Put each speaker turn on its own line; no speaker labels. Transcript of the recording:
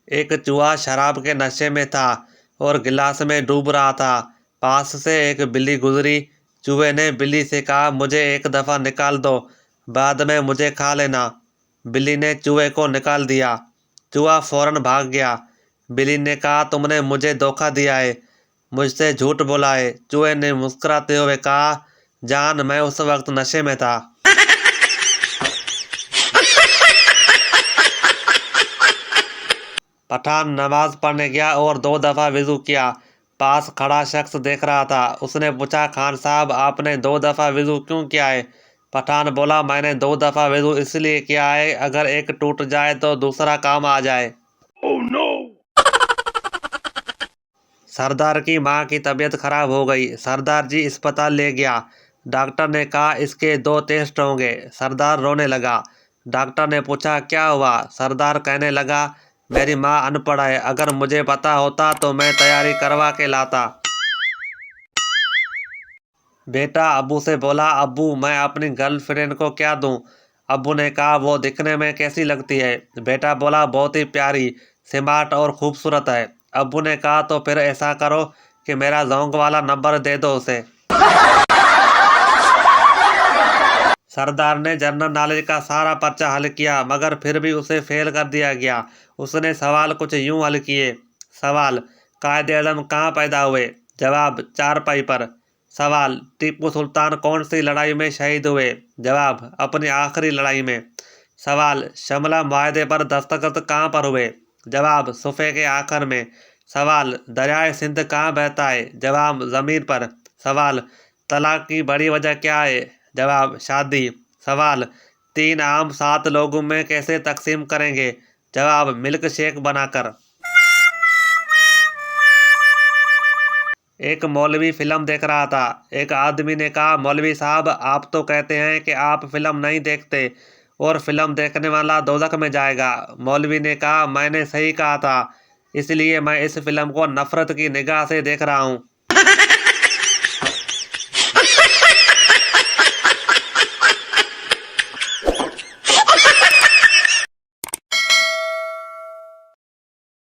एक चूहा शराब के नशे में था और गिलास में डूब रहा था। पास से एक बिल्ली गुजरी। चूहे ने बिल्ली से कहा, मुझे एक दफ़ा निकाल दो, बाद में मुझे खा लेना। बिल्ली ने चूहे को निकाल दिया। चूहा फौरन भाग गया। बिल्ली ने कहा, तुमने मुझे धोखा दिया है, मुझसे झूठ बोला है। चूहे ने मुस्कुराते हुए कहा, जान, मैं उस वक्त नशे में था। पठान नमाज पढ़ने गया और 2 दफ़ा वज़ू किया। पास खड़ा शख्स देख रहा था। उसने पूछा, खान साहब, आपने 2 दफ़ा वज़ू क्यों किया है? पठान बोला, मैंने 2 दफ़ा वज़ू इसलिए किया है, अगर एक टूट जाए तो दूसरा काम आ जाए।
Oh no!
सरदार की माँ की तबीयत खराब हो गई। सरदार जी अस्पताल ले गया। डॉक्टर ने कहा, इसके 2 टेस्ट होंगे। सरदार रोने लगा। डॉक्टर ने पूछा, क्या हुआ? सरदार कहने लगा, मेरी माँ अनपढ़ है, अगर मुझे पता होता तो मैं तैयारी करवा के लाता। बेटा अब्बू से बोला, अब्बू, मैं अपनी गर्लफ्रेंड को क्या दूं? अब्बू ने कहा, वो दिखने में कैसी लगती है? बेटा बोला, बहुत ही प्यारी, स्मार्ट और खूबसूरत है। अब्बू ने कहा, तो फिर ऐसा करो कि मेरा जोंक वाला नंबर दे दो उसे। सरदार ने जनरल नॉलेज का सारा पर्चा हल किया, मगर फिर भी उसे फेल कर दिया गया। उसने सवाल कुछ यूं हल किए। सवाल, कायदे आज़म कहाँ पैदा हुए? जवाब, चारपाई पर। सवाल, टीपू सुल्तान कौन सी लड़ाई में शहीद हुए? जवाब, अपनी आखिरी लड़ाई में। सवाल, शमला मुआहदे पर दस्तखत कहाँ पर हुए? जवाब, सुफ़े के आखिर में। सवाल, दरियाए सिंध कहाँ बहता है? जवाब, ज़मीन पर। सवाल, तलाक की बड़ी वजह क्या है? जवाब, शादी। सवाल, 3 आम 7 लोगों में कैसे तकसीम करेंगे? जवाब, मिल्क शेक बनाकर। एक मौलवी फिल्म देख रहा था। एक आदमी ने कहा, मौलवी साहब, आप तो कहते हैं कि आप फिल्म नहीं देखते और फिल्म देखने वाला दोजख में जाएगा। मौलवी ने कहा, मैंने सही कहा था, इसलिए मैं इस फिल्म को नफरत की निगाह से देख रहा हूँ।